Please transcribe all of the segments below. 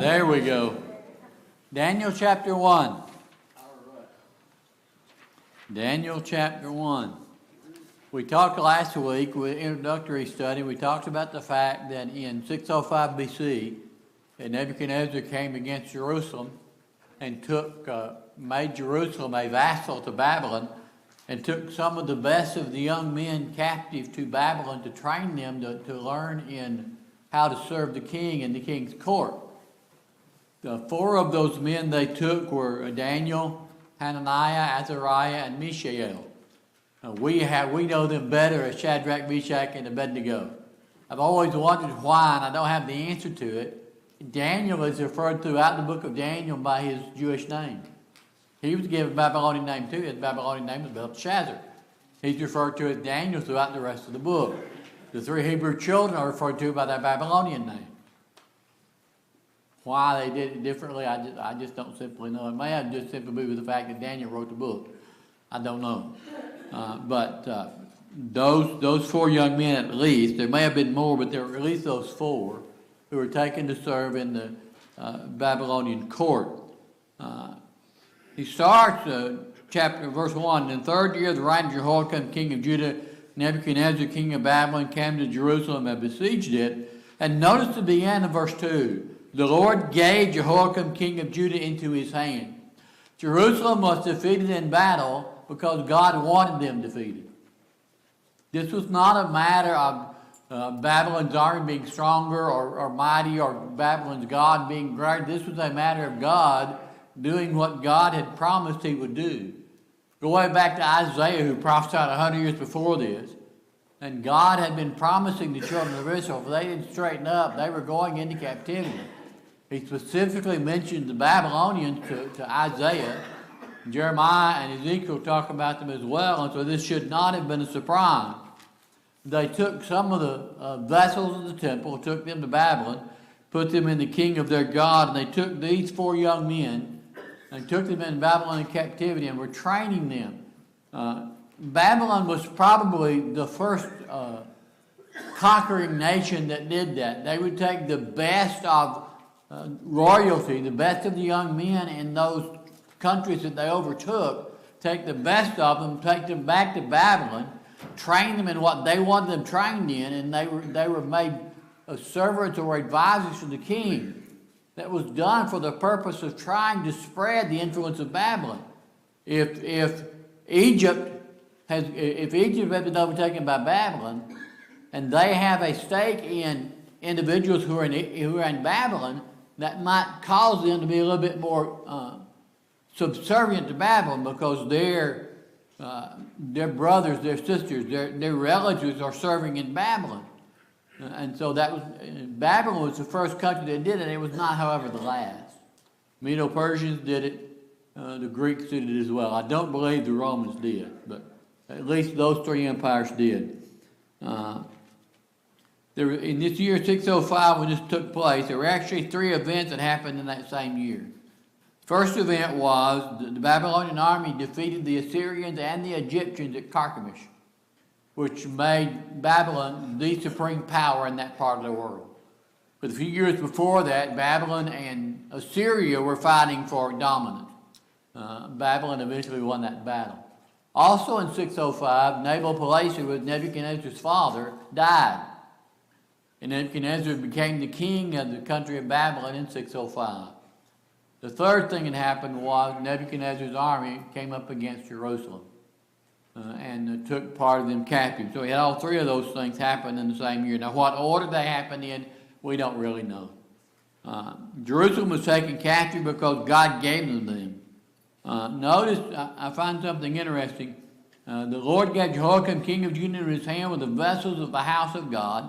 There we go. Daniel chapter 1. Daniel chapter 1. We talked last week with introductory study. We talked about the fact that in 605 BC, Nebuchadnezzar came against Jerusalem and made Jerusalem a vassal to Babylon, and took some of the best of the young men captive to Babylon to train them to learn in how to serve the king in the king's court. The four of those men they took were Daniel, Hananiah, Azariah, and Mishael. We know them better as Shadrach, Meshach, and Abednego. I've always wondered why, and I don't have the answer to it. Daniel is referred throughout the book of Daniel by his Jewish name. He was given a Babylonian name too. His Babylonian name was Belteshazzar. He's referred to as Daniel throughout the rest of the book. The three Hebrew children are referred to by their Babylonian name. Why they did it differently, I just don't simply know. It may have just simply be with the fact that Daniel wrote the book. I don't know. But those four young men at least, there may have been more, but there were at least those four who were taken to serve in the Babylonian court. He starts verse 1. In the third year of the reign of Jehoiakim, king of Judah, Nebuchadnezzar, king of Babylon, came to Jerusalem and besieged it. And notice the end of verse 2. The Lord gave Jehoiakim, king of Judah, into his hand. Jerusalem was defeated in battle because God wanted them defeated. This was not a matter of Babylon's army being stronger or mighty, or Babylon's God being greater. This was a matter of God doing what God had promised he would do. Go way back to Isaiah, who prophesied 100 years before this. And God had been promising the children of Israel, if they didn't straighten up, they were going into captivity. He specifically mentioned the Babylonians to Isaiah. Jeremiah and Ezekiel talk about them as well, and so this should not have been a surprise. They took some of the vessels of the temple, took them to Babylon, put them in the king of their God, and they took these four young men and took them in Babylonian captivity and were training them. Babylon was probably the first conquering nation that did that. They would take the best of royalty, the best of the young men in those countries that they overtook, take the best of them, take them back to Babylon, train them in what they wanted them trained in, and they were made servants or advisors to the king. That was done for the purpose of trying to spread the influence of Babylon. If Egypt had been overtaken by Babylon, and they have a stake in individuals who are in Babylon, that might cause them to be a little bit more subservient to Babylon, because their brothers, their sisters, their relatives are serving in Babylon. And so Babylon was the first country that did it. It was not, however, the last. Medo-Persians did it. The Greeks did it as well. I don't believe the Romans did, but at least those three empires did. In this year 605, when this took place, there were actually three events that happened in that same year. First event was the Babylonian army defeated the Assyrians and the Egyptians at Carchemish, which made Babylon the supreme power in that part of the world. But a few years before that, Babylon and Assyria were fighting for dominance. Babylon eventually won that battle. Also in 605, Nabal-Palassi, who was Nebuchadnezzar's father, died. And Nebuchadnezzar became the king of the country of Babylon in 605. The third thing that happened was Nebuchadnezzar's army came up against Jerusalem and took part of them captive. So he had all three of those things happen in the same year. Now, what order they happened in, we don't really know. Jerusalem was taken captive because God gave them to them. Notice, I find something interesting. The Lord gave Jehoiakim, king of Judah, in his hand with the vessels of the house of God,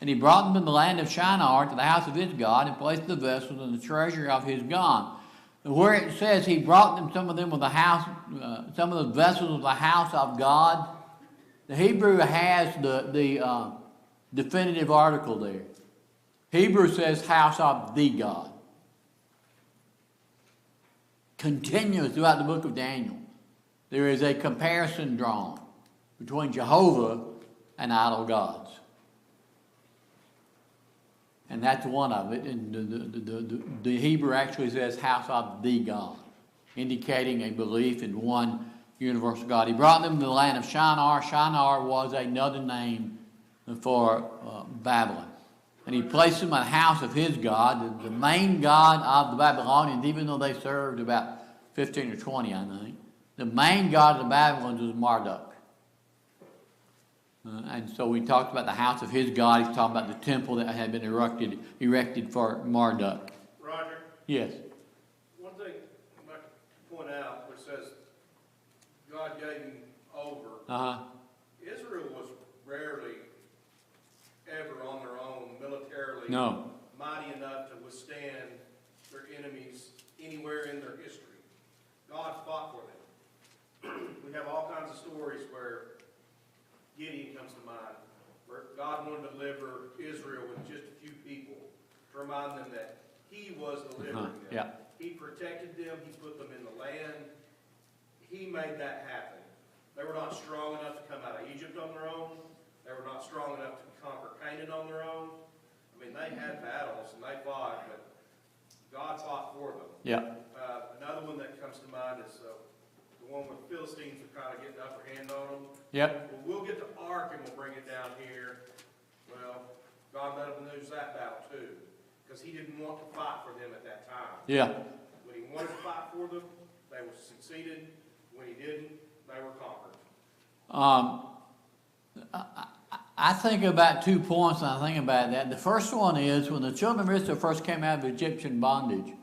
and he brought them in the land of Shinar to the house of his God, and placed the vessels in the treasury of his God. Where it says he brought them, some of them with the house, some of the vessels of the house of God, the Hebrew has the definitive article there. Hebrew says house of the God. Continuous throughout the book of Daniel, there is a comparison drawn between Jehovah and idol gods. And that's one of it. And the Hebrew actually says house of the God, indicating a belief in one universal God. He brought them to the land of Shinar. Shinar was another name for Babylon. And he placed them in the house of his God, the main God of the Babylonians, even though they served about 15 or 20, I think. The main God of the Babylonians was Marduk. And so we talked about the house of his God. He's talking about the temple that had been erected for Marduk. Roger, Yes. one thing I'd like to point out, which says God gave him over. Israel was rarely ever on their own militarily No. mighty enough to withstand their enemies anywhere in their history. God fought for them. We have all kinds of stories where Gideon comes to mind, where God wanted to deliver Israel with just a few people to remind them that he was delivering them. Yeah. He protected them. He put them in the land. He made that happen. They were not strong enough to come out of Egypt on their own. They were not strong enough to conquer Canaan on their own. I mean, they had battles and they fought, but God fought for them. Yeah. Another one that comes to mind is the one where the Philistines were kind of getting the upper hand on them. Yep. Well, we'll get the ark and we'll bring it down here. Well, God let them lose that battle too, because he didn't want to fight for them at that time. Yeah. When he wanted to fight for them, they were succeeded. When he didn't, they were conquered. I think about 2 points when I think about that. The first one is when the children of Israel first came out of Egyptian bondage,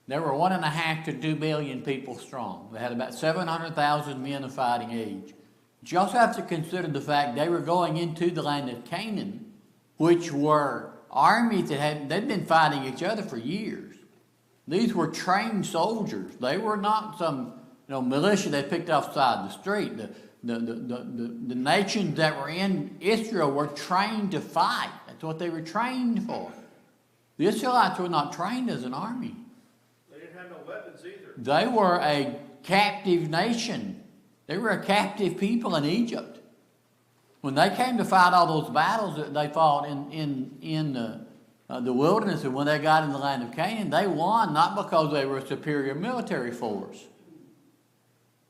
there were 1.5 to 2 billion people strong. They had about 700,000 men of fighting age. But you also have to consider the fact they were going into the land of Canaan, which were armies that they'd been fighting each other for years. These were trained soldiers. They were not some militia they picked off the side of the street. The nations that were in Israel were trained to fight. That's what they were trained for. The Israelites were not trained as an army. They didn't have no weapons either. They were a captive nation. They were a captive people in Egypt. When they came to fight all those battles that they fought in the wilderness, and when they got in the land of Canaan, they won not because they were a superior military force.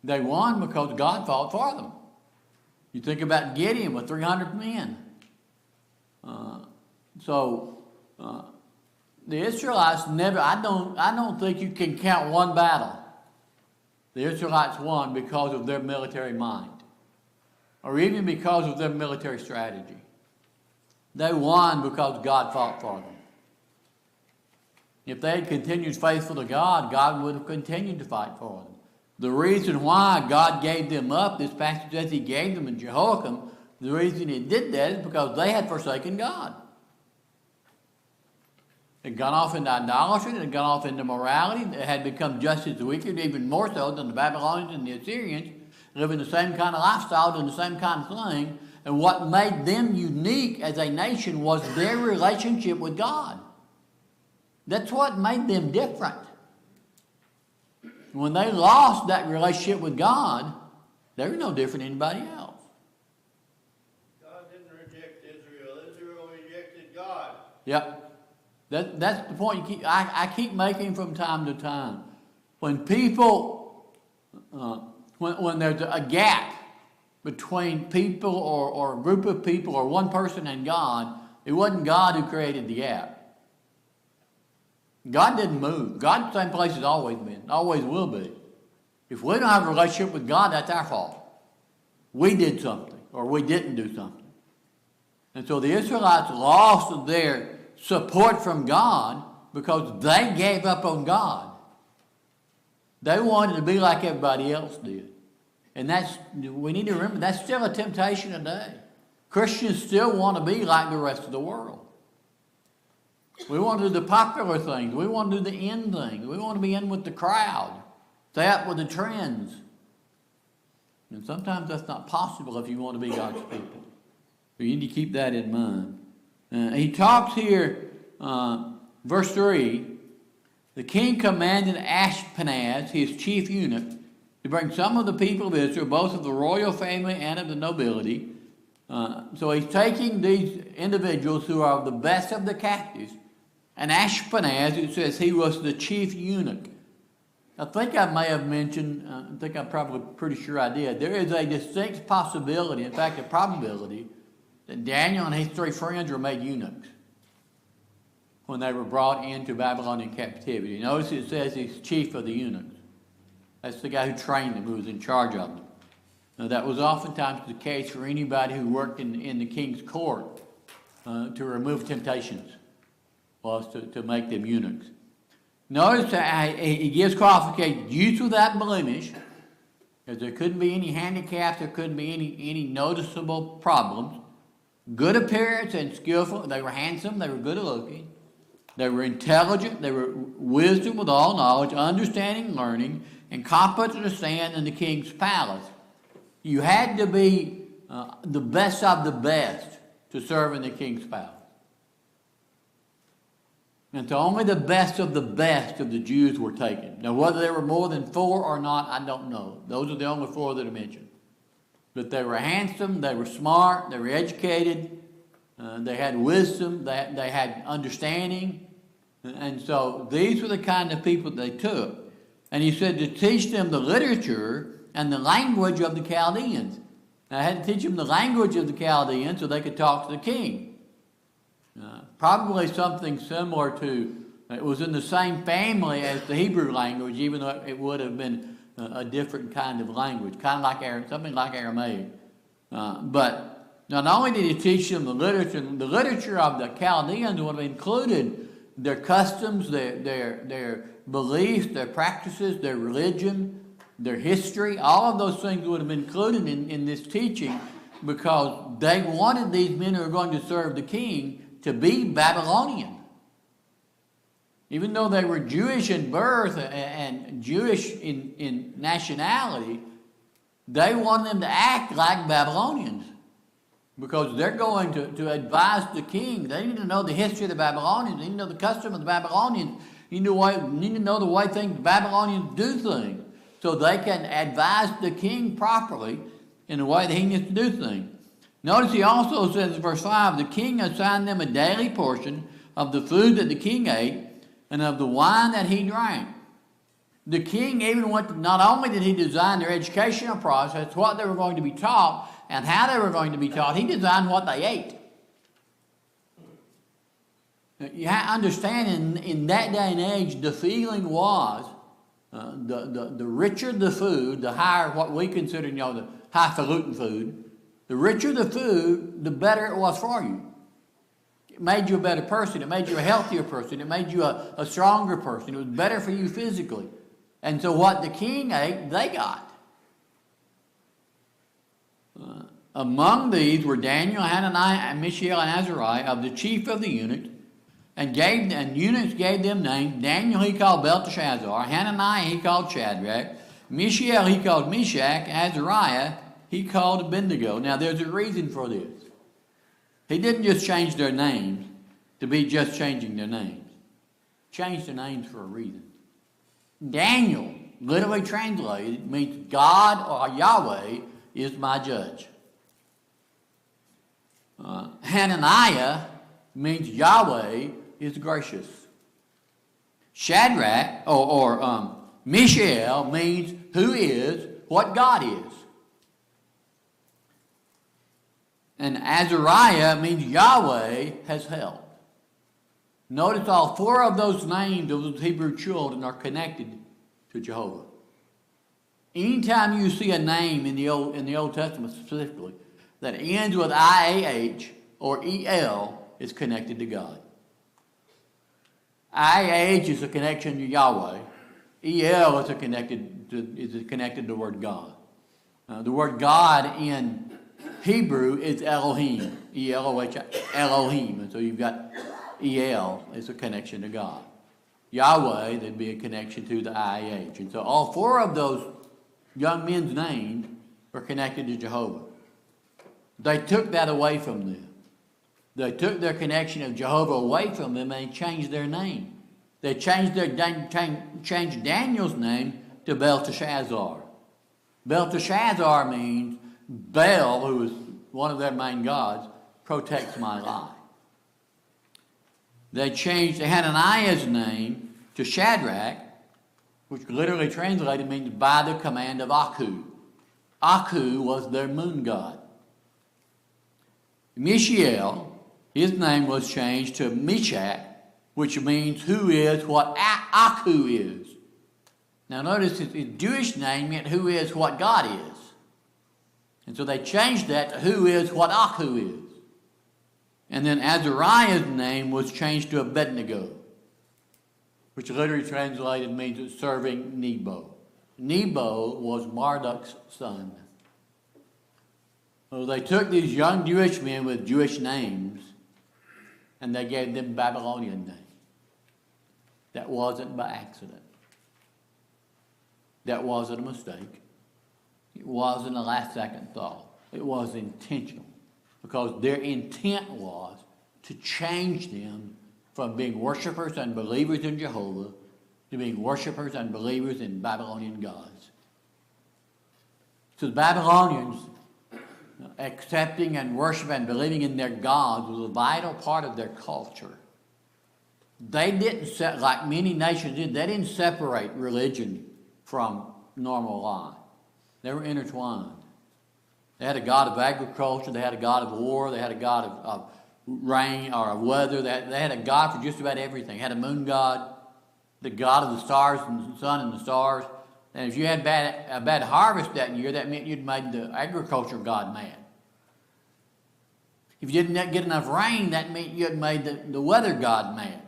They won because God fought for them. You think about Gideon with 300 men. The Israelites never. I don't think you can count one battle the Israelites won because of their military mind, or even because of their military strategy. They won because God fought for them. If they had continued faithful to God, God would have continued to fight for them. The reason why God gave them up, this passage says he gave them in Jehoiakim, the reason he did that is because they had forsaken God. They'd gone off into idolatry, they'd gone off into morality, they had become just as wicked, even more so than the Babylonians and the Assyrians, living the same kind of lifestyle, doing the same kind of thing. And what made them unique as a nation was their relationship with God. That's what made them different. When they lost that relationship with God, they were no different than anybody else. God didn't reject Israel. Israel rejected God. Yep. That's the point I keep making from time to time. When people, when there's a gap between people or a group of people or one person and God, it wasn't God who created the gap. God didn't move. God's the same place has always been, always will be. If we don't have a relationship with God, that's our fault. We did something or we didn't do something. And so the Israelites lost their support from God because they gave up on God. They wanted to be like everybody else did. And we need to remember, that's still a temptation today. Christians still want to be like the rest of the world. We want to do the popular things. We want to do the in things. We want to be in with the crowd. Stay up with the trends. And sometimes that's not possible if you want to be God's people. You need to keep that in mind. He talks here, verse 3, the king commanded Ashpenaz, his chief eunuch, to bring some of the people of Israel, both of the royal family and of the nobility, So he's taking these individuals who are the best of the captives, and Ashpenaz, it says he was the chief eunuch. I think I may have mentioned, I think I'm probably pretty sure I did, there is a distinct possibility, in fact a probability, that Daniel and his 3 friends were made eunuchs when they were brought into Babylonian captivity. Notice it says he's chief of the eunuchs. That's the guy who trained them, who was in charge of them. Now, that was oftentimes the case for anybody who worked in the king's court to remove temptations, was to make them eunuchs. Notice that he gives qualifications: youth without blemish, because there couldn't be any handicaps, there couldn't be any noticeable problems. Good appearance and skillful. They were handsome, they were good looking, they were intelligent, they were wisdom with all knowledge, understanding, learning, and competent to stand in the king's palace. You had to be the best of the best to serve in the king's palace. And so only the best of the Jews were taken. Now, whether there were more than 4 or not, I don't know. Those are the only 4 that are mentioned. But they were handsome, they were smart, they were educated, they had wisdom, they had understanding. And so these were the kind of people they took. And he said to teach them the literature and the language of the Chaldeans. Now, I had to teach them the language of the Chaldeans so they could talk to the king. Probably something similar to, it was in the same family as the Hebrew language, even though it would have been a different kind of language, kind of like something like Aramaic. But not only did he teach them the literature of the Chaldeans would have included their customs, their beliefs, their practices, their religion, their history. All of those things would have been included in this teaching, because they wanted these men who were going to serve the king to be Babylonian. Even though they were Jewish in birth and Jewish in nationality, they wanted them to act like Babylonians, because they're going to advise the king. They need to know the history of the Babylonians. They need to know the custom of the Babylonians. You need to know the way the Babylonians do things, so they can advise the king properly in the way that he needs to do things. Notice he also says in verse 5, the king assigned them a daily portion of the food that the king ate and of the wine that he drank. The king even not only did he design their educational process, what they were going to be taught and how they were going to be taught, he designed what they ate. You have to understand, in that day and age, the feeling was, the richer the food, the higher what we consider, the highfalutin food, the richer the food, the better it was for you. It made you a better person. It made you a healthier person. It made you a stronger person. It was better for you physically. And so what the king ate, they got. Among these were Daniel, Hananiah, and Mishael, and Azariah, of the chief of the eunuchs, and eunuchs gave them names. Daniel he called Belteshazzar, Hananiah he called Shadrach, Mishael he called Meshach, Azariah he called Abednego. Now there's a reason for this. He didn't just change their names to be just changing their names. Changed their names for a reason. Daniel, literally translated, means God or Yahweh is my judge. Hananiah means Yahweh is gracious. Shadrach or Mishael means who is what God is. And Azariah means Yahweh has helped. Notice all 4 of those names of those Hebrew children are connected to Jehovah. Anytime you see a name in the Old Testament specifically that ends with IAH or EL, is connected to God. IAH is a connection to Yahweh. EL is connected to the word God. The word God in Hebrew is Elohim, E-L-O-H, Elohim, and so you've got E-L is a connection to God. Yahweh, there'd be a connection to the IAH. And so all 4 of those young men's names were connected to Jehovah. They took that away from them. They took their connection of Jehovah away from them and changed their name. They changed Daniel's name to Belteshazzar. Belteshazzar means Bel, who is one of their main gods, protects my life. They changed Hananiah's name to Shadrach, which literally translated means by the command of Aku. Aku was their moon god. Mishael, his name was changed to Meshach, which means who is what Aku is. Now notice his Jewish name meant who is what God is. And so they changed that to who is what Aku is. And then Azariah's name was changed to Abednego, which literally translated means serving Nebo. Nebo was Marduk's son. So they took these young Jewish men with Jewish names and they gave them Babylonian names. That wasn't by accident. That wasn't a mistake. It wasn't a last second thought. It was intentional. Because their intent was to change them from being worshipers and believers in Jehovah to being worshipers and believers in Babylonian gods. So the Babylonians accepting and worshiping and believing in their gods was a vital part of their culture. They didn't, like many nations did, they didn't separate religion from normal life. They were intertwined. They had a god of agriculture, they had a god of war, they had a god of rain or of weather, they had a god for just about everything. They had a moon god, the god of the stars and the sun and the stars. And if you had a bad harvest that year, that meant you'd made the agriculture god mad. If you didn't get enough rain, that meant you had made the weather god mad.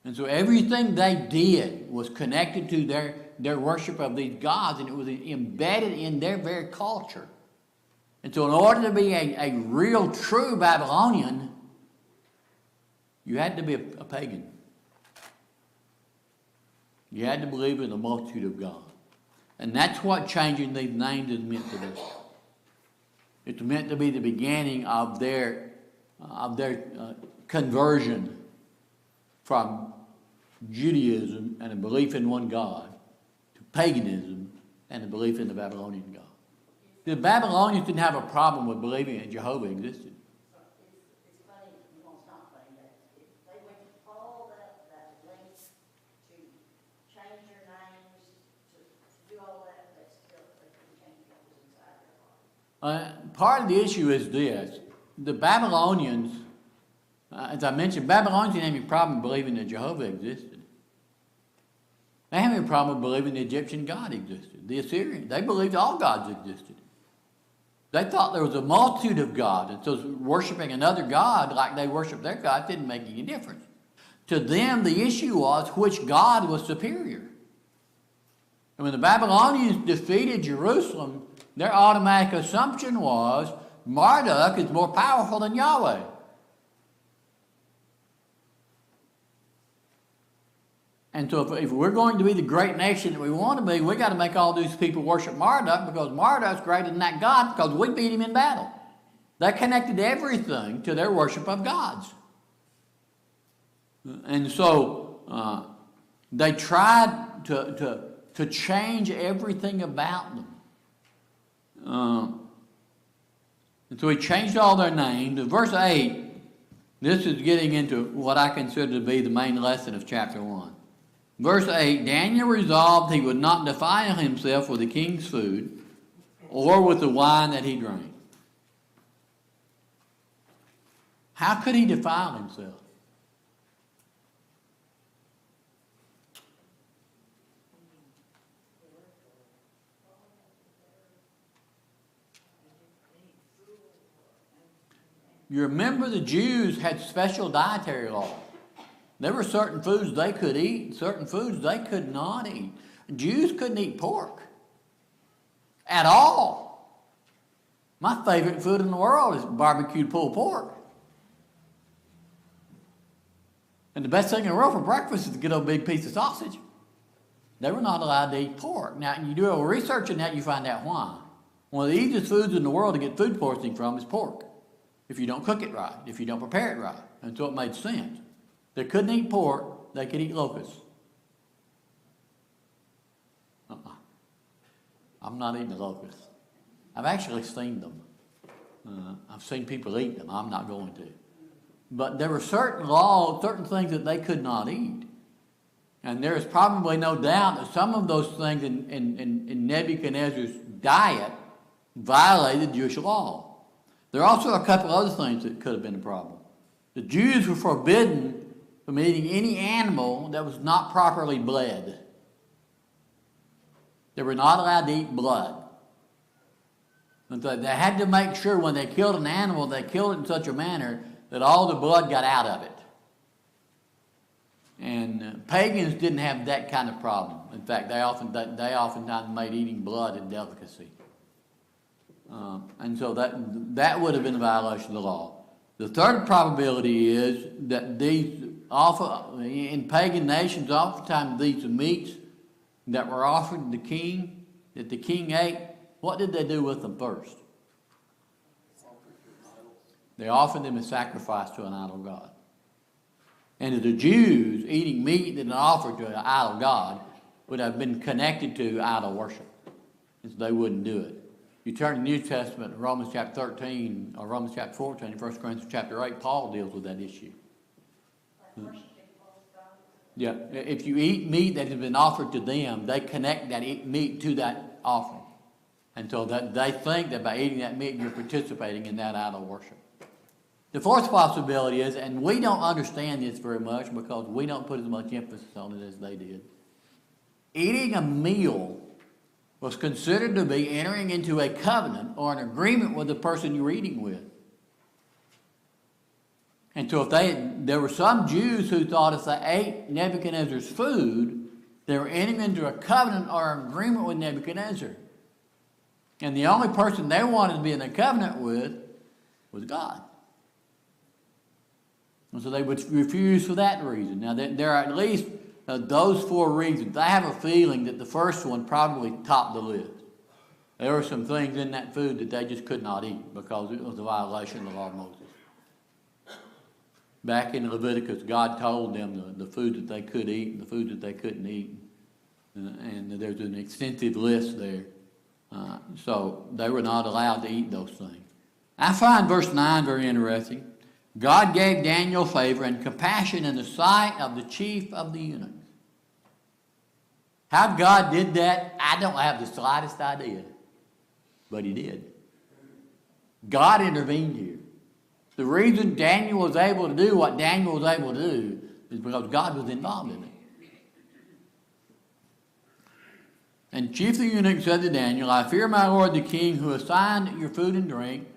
And so everything they did was connected to their worship of these gods, and it was embedded in their very culture. And so in order to be a real, true Babylonian, you had to be a pagan. You had to believe in the multitude of God. And that's what changing these names is meant to do. It's meant to be the beginning of their conversion from Judaism and a belief in one God to paganism and a belief in the Babylonian God. The Babylonians didn't have a problem with believing that Jehovah existed. It's funny, well, it's not funny, that they went all that length to change their names, to do all that, they couldn't change what was inside their heart. Part of the issue is this. The Babylonians, as I mentioned, Babylonians didn't have any problem believing that Jehovah existed. They didn't have any problem believing the Egyptian God existed. The Assyrians, they believed all gods existed. They thought there was a multitude of gods, and so worshiping another god like they worshiped their God didn't make any difference. To them, the issue was which god was superior. And when the Babylonians defeated Jerusalem, their automatic assumption was Marduk is more powerful than Yahweh. And so if we're going to be the great nation that we want to be, we got to make all these people worship Marduk, because Marduk's greater than that God, because we beat him in battle. They connected everything to their worship of gods. And so they tried to change everything about them. And so he changed all their names. In verse 8, this is getting into what I consider to be the main lesson of chapter 1. Verse 8, Daniel resolved he would not defile himself with the king's food or with the wine that he drank. How could he defile himself? You remember the Jews had special dietary laws. There were certain foods they could eat, certain foods they could not eat. Jews couldn't eat pork at all. My favorite food in the world is barbecued pulled pork. And the best thing in the world for breakfast is to get a big piece of sausage. They were not allowed to eat pork. Now, you do a little research on that, you find out why. One of the easiest foods in the world to get food poisoning from is pork, if you don't cook it right, if you don't prepare it right. And so it made sense. They couldn't eat pork, they could eat locusts. I'm not eating the locusts. I've actually seen them. I've seen people eat them. I'm not going to. But there were certain laws, certain things that they could not eat. And there is probably no doubt that some of those things in Nebuchadnezzar's diet violated Jewish law. There are also a couple other things that could have been a problem. The Jews were forbidden from eating any animal that was not properly bled. They were not allowed to eat blood. And so they had to make sure when they killed an animal, they killed it in such a manner that all the blood got out of it. And pagans didn't have that kind of problem. In fact, they oftentimes made eating blood a delicacy. And so that would have been a violation of the law. The third probability is that in pagan nations, oftentimes these meats that were offered to the king, that the king ate, what did they do with them first? They offered them as sacrifice to an idol god. And the Jews eating meat that was offered to an idol god would have been connected to idol worship. And so they wouldn't do it. You turn to the New Testament, Romans chapter 13, or Romans chapter 14, 1 Corinthians chapter 8, Paul deals with that issue. Yeah, if you eat meat that has been offered to them, they connect that meat to that offering. And so that they think that by eating that meat, you're participating in that idol worship. The fourth possibility is, and we don't understand this very much because we don't put as much emphasis on it as they did. Eating a meal was considered to be entering into a covenant or an agreement with the person you were eating with. And so there were some Jews who thought if they ate Nebuchadnezzar's food, they were entering into a covenant or an agreement with Nebuchadnezzar. And the only person they wanted to be in a covenant with was God. And so they would refuse for that reason. Now, there are at least those four reasons. I have a feeling that the first one probably topped the list. There were some things in that food that they just could not eat because it was a violation of the law of Moses. Back in Leviticus, God told them the food that they could eat and the food that they couldn't eat. And there's an extensive list there. So they were not allowed to eat those things. I find verse 9 very interesting. God gave Daniel favor and compassion in the sight of the chief of the eunuchs. How God did that, I don't have the slightest idea. But he did. God intervened here. The reason Daniel was able to do what Daniel was able to do is because God was involved in it. And chief of the eunuchs said to Daniel, I fear my lord the king who assigned your food and drink.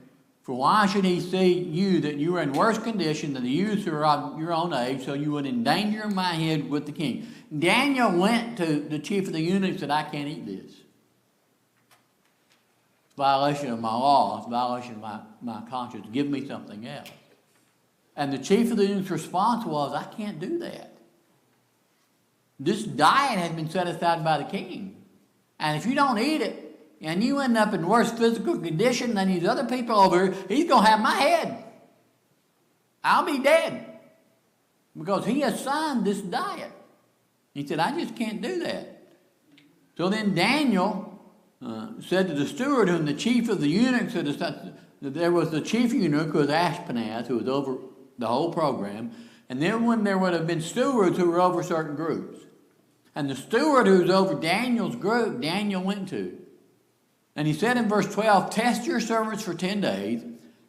For why should he see you that you are in worse condition than the youths who are of your own age, so you would endanger my head with the king? Daniel went to the chief of the eunuchs and said, I can't eat this. It's a violation of my law. It's a violation of my conscience. Give me something else. And the chief of the eunuchs' response was, I can't do that. This diet has been set aside by the king. And if you don't eat it, and you end up in worse physical condition than these other people over here, he's going to have my head. I'll be dead. Because he assigned this diet. He said, I just can't do that. So then Daniel said to the steward, whom the chief of the eunuchs had assigned, there was the chief eunuch who was Ashpenaz, who was over the whole program. And then when there would have been stewards who were over certain groups. And the steward who was over Daniel's group, Daniel went to. And he said in verse 12, test your servants for 10 days.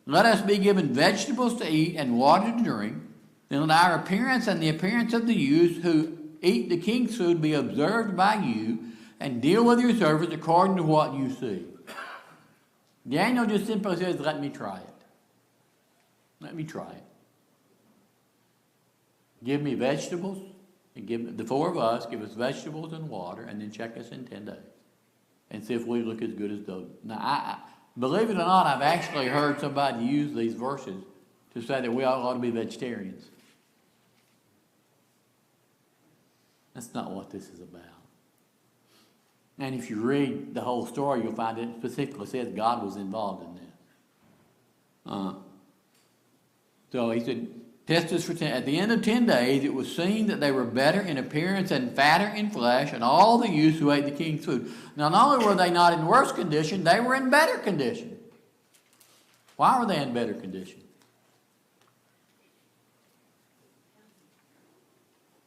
Let us be given vegetables to eat and water to drink. Then let our appearance and the appearance of the youths who eat the king's food be observed by you, and deal with your servants according to what you see. Daniel just simply says, let me try it. Let me try it. Give me vegetables, and give the four of us, give us vegetables and water, and then check us in 10 days. And see if we look as good as those. Now, I believe it or not, I've actually heard somebody use these verses to say that we all ought to be vegetarians. That's not what this is about. And if you read the whole story, you'll find it specifically says God was involved in this. So he said, test us for 10. At the end of 10 days, it was seen that they were better in appearance and fatter in flesh, and all the youths who ate the king's food. Now, not only were they not in worse condition, they were in better condition. Why were they in better condition?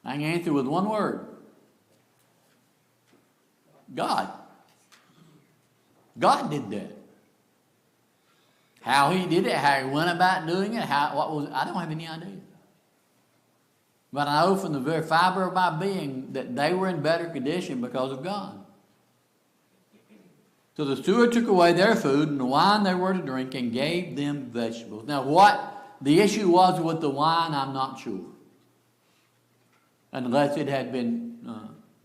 I can answer with one word. God. God did that. How he did it, how he went about doing it, I don't have any idea. But I know from the very fiber of my being that they were in better condition because of God. So the steward took away their food and the wine they were to drink and gave them vegetables. Now what the issue was with the wine, I'm not sure. Unless it had been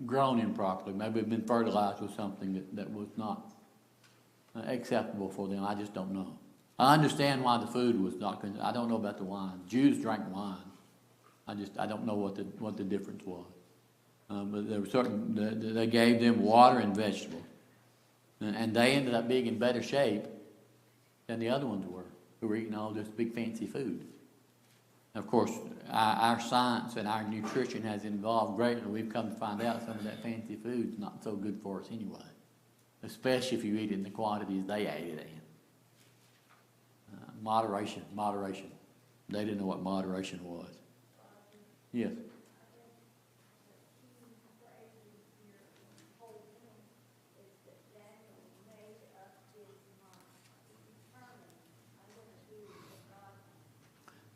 grown improperly. Maybe it had been fertilized with something that was not acceptable for them. I just don't know. I understand why the food was not. I don't know about the wine. Jews drank wine. I don't know what the difference was. But there were certain. They gave them water and vegetables, and they ended up being in better shape than the other ones were, who were eating all this big fancy food. Of course, our science and our nutrition has evolved greatly. We've come to find out some of that fancy food's not so good for us anyway, especially if you eat it in the quantities they ate it in. Moderation. They didn't know what moderation was. Yes.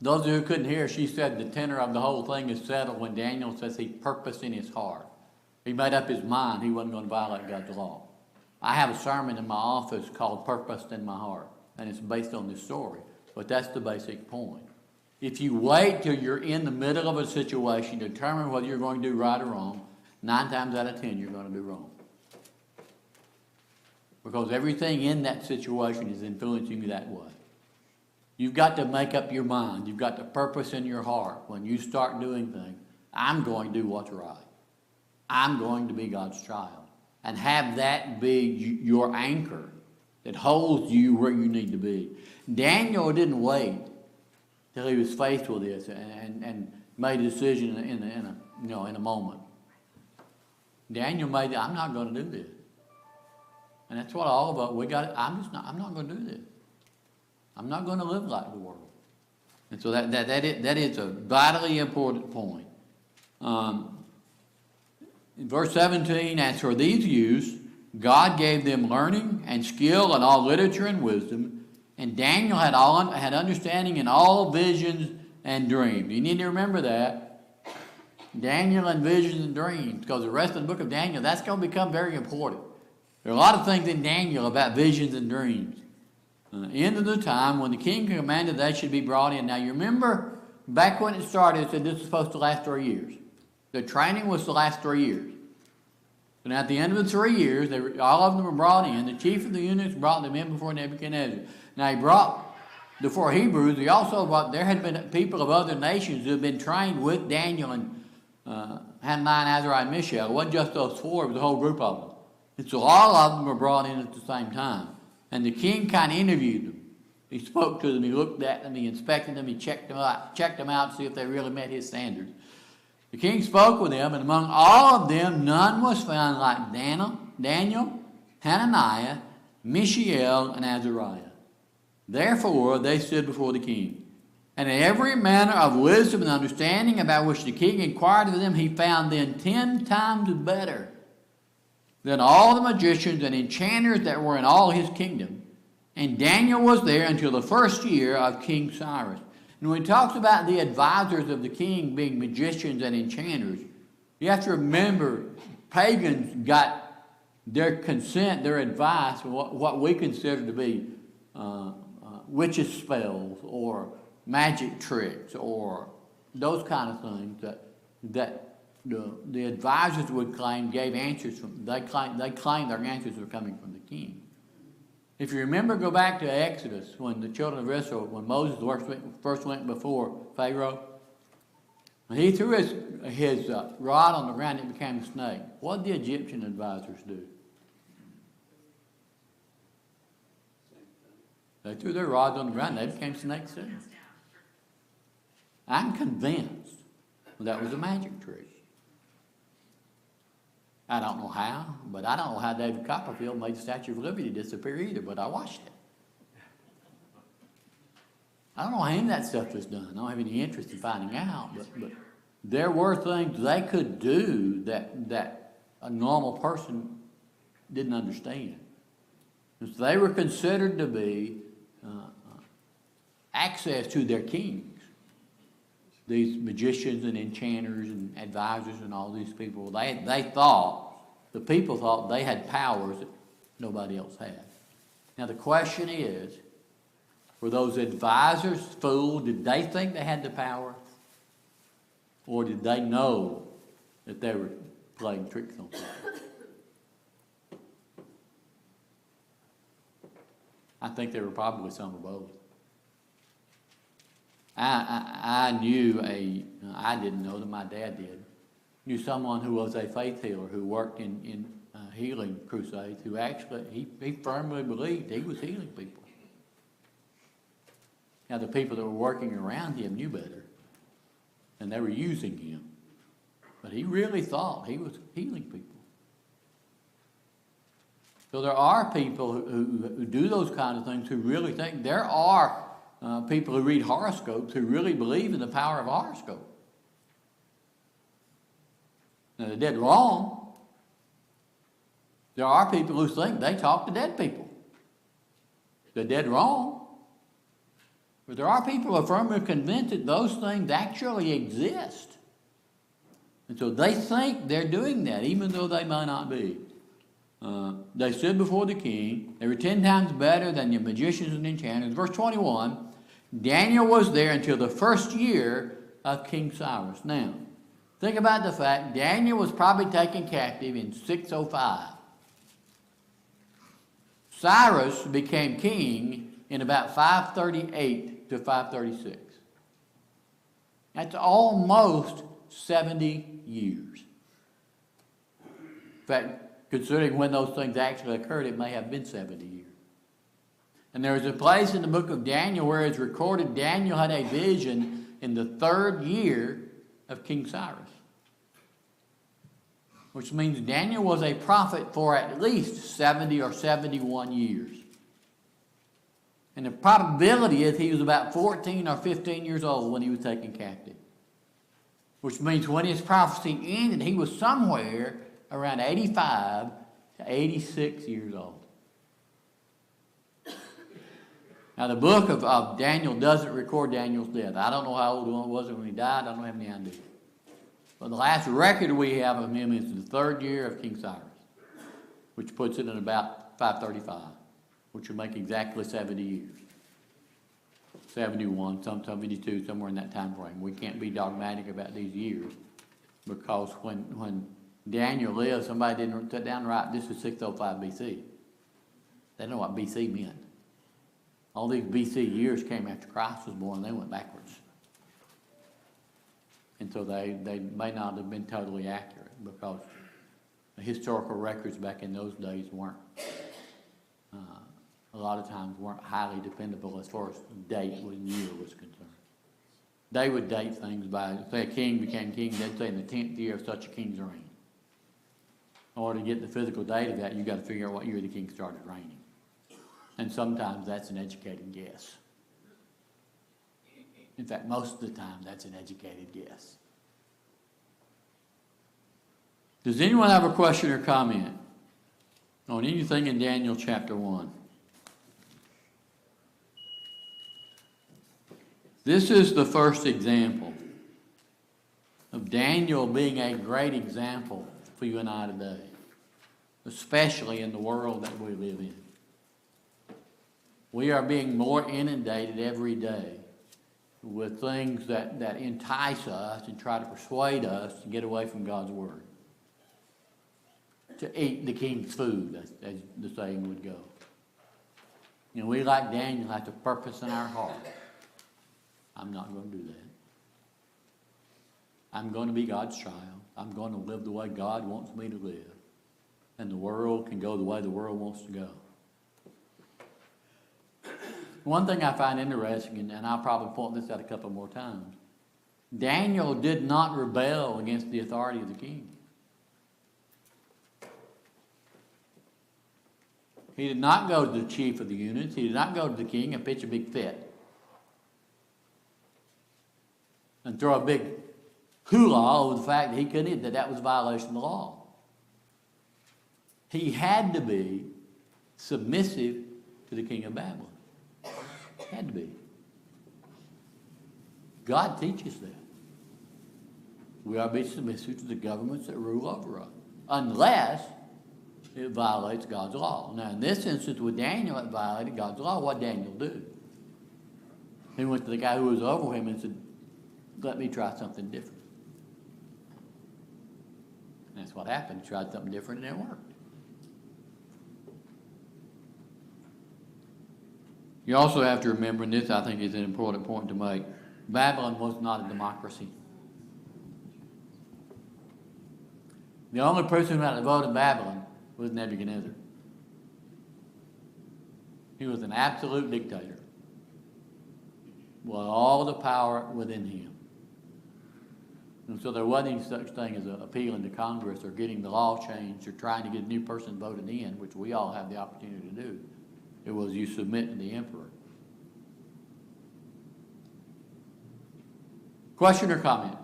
Those of you who couldn't hear, she said the tenor of the whole thing is settled when Daniel says he purposed in his heart. He made up his mind he wasn't going to violate God's law. I have a sermon in my office called Purposed in My Heart, and it's based on this story. But that's the basic point. If you wait till you're in the middle of a situation to determine whether you're going to do right or wrong, 9 times out of 10 you're going to do wrong. Because everything in that situation is influencing you that way. You've got to make up your mind. You've got to purpose in your heart. When you start doing things, I'm going to do what's right. I'm going to be God's child. And have that be your anchor that holds you where you need to be. Daniel didn't wait till he was faced with this and made a decision in a moment. Daniel made I'm not going to do this. And that's what all of us, I'm not going to do this. I'm not going to live like the world. And so that is a vitally important point. In verse 17, as for these youths, God gave them learning and skill in all literature and wisdom, and Daniel had understanding in all visions and dreams. You need to remember that. Daniel and visions and dreams, because the rest of the book of Daniel, that's going to become very important. There are a lot of things in Daniel about visions and dreams. End of the time when the king commanded they should be brought in. Now you remember back when it started, it said this was supposed to last 3 years. The training was to last 3 years. And at the end of the 3 years, all of them were brought in. The chief of the eunuchs brought them in before Nebuchadnezzar. Now he brought the 4 Hebrews. He also brought, there had been people of other nations who had been trained with Daniel and Hananiah, Azariah, and Mishael. It wasn't just those 4, it was a whole group of them. And so all of them were brought in at the same time. And the king kind of interviewed them. He spoke to them, he looked at them, he inspected them, he checked them out to see if they really met his standards. The king spoke with them, and among all of them, none was found like Daniel, Hananiah, Mishael, and Azariah. Therefore, they stood before the king. And in every manner of wisdom and understanding about which the king inquired of them, he found them 10 times better than all the magicians and enchanters that were in all his kingdom. And Daniel was there until the 1st year of King Cyrus. And when he talks about the advisors of the king being magicians and enchanters, you have to remember pagans got their consent, their advice, what we consider to be witches' spells or magic tricks or those kind of things that the advisors would claim gave answers from, they claimed their answers were coming from the king. If you remember, go back to Exodus when the children of Israel, when Moses first went before Pharaoh, when he threw his rod on the ground, it became a snake. What did the Egyptian advisors do? They threw their rods on the ground, they became snakes too. I'm convinced that was a magic trick. I don't know how, but I don't know how David Copperfield made the Statue of Liberty disappear either, but I watched it. I don't know how any of that stuff was done. I don't have any interest in finding out, but there were things they could do that a normal person didn't understand. And so they were considered to be access to their kings. These magicians and enchanters and advisors and all these people, the people thought they had powers that nobody else had. Now the question is, were those advisors fooled? Did they think they had the power? Or did they know that they were playing tricks on people? I think there were probably some of both. I didn't know that my dad did. Knew someone who was a faith healer who worked in healing crusades, who actually, he firmly believed he was healing people. Now the people that were working around him knew better, and they were using him. But he really thought he was healing people. So there are people who do those kind of things who really think. There are people who read horoscopes who really believe in the power of a horoscope. Now they're dead wrong. There are people who think they talk to dead people. They're dead wrong. But there are people who are firmly convinced that those things actually exist. And so they think they're doing that, even though they may not be. They stood before the king. They were 10 times better than the magicians and enchanters. Verse 21, Daniel was there until the first year of King Cyrus. Now, think about the fact Daniel was probably taken captive in 605. Cyrus became king in about 538 to 536. That's almost 70 years. In fact, considering when those things actually occurred, it may have been 70 years. And there is a place in the book of Daniel where it's recorded Daniel had a vision in the 3rd year of King Cyrus. Which means Daniel was a prophet for at least 70 or 71 years. And the probability is he was about 14 or 15 years old when he was taken captive. Which means when his prophecy ended, he was somewhere around 85 to 86 years old. Now the book of Daniel doesn't record Daniel's death. I don't know how old he was when he died. I don't have any idea. But the last record we have of him is the 3rd year of King Cyrus, which puts it in about 535, which would make exactly 70 years. 71, some 72, somewhere in that time frame. We can't be dogmatic about these years because when Daniel lived, somebody didn't sit down and write, this is 605 BC. They didn't know what BC meant. All these BC years came after Christ was born, and they went backwards. And so they may not have been totally accurate because the historical records back in those days weren't, a lot of times weren't highly dependable as far as date when year was concerned. They would date things by, say a king became king, they'd say in the 10th year of such a king's reign. In order to get the physical date of that, you've got to figure out what year the king started reigning. And sometimes that's an educated guess. In fact, most of the time, that's an educated guess. Does anyone have a question or comment on anything in Daniel chapter 1? This is the first example of Daniel being a great example for you and I today, especially in the world that we live in. We are being more inundated every day with things that entice us and try to persuade us to get away from God's Word, to eat the king's food, as the saying would go. And we, like Daniel, have to purpose in our heart, I'm not going to do that. I'm going to be God's child. I'm going to live the way God wants me to live. And the world can go the way the world wants to go. One thing I find interesting, and I'll probably point this out a couple more times, Daniel did not rebel against the authority of the king. He did not go to the chief of the eunuchs. He did not go to the king and pitch a big fit. and throw a big hoolah over the fact that he couldn't, that was a violation of the law. He had to be submissive to the king of Babylon. Had to be. God teaches that. We are to be submissive to the governments that rule over us, unless it violates God's law. Now, in this instance with Daniel, it violated God's law. What did Daniel do? He went to the guy who was over him and said, let me try something different. And that's what happened. He tried something different and it worked. You also have to remember, and this I think is an important point to make, Babylon was not a democracy. The only person who had a vote in Babylon was Nebuchadnezzar. He was an absolute dictator with all the power within him. And so there wasn't any such thing as appealing to Congress or getting the law changed or trying to get a new person voted in, which we all have the opportunity to do. It was you submit to the emperor. Question or comment?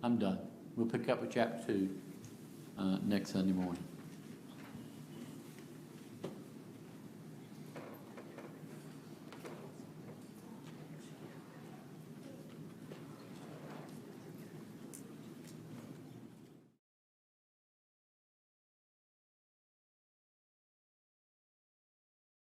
I'm done. We'll pick up with chapter 2 next Sunday morning.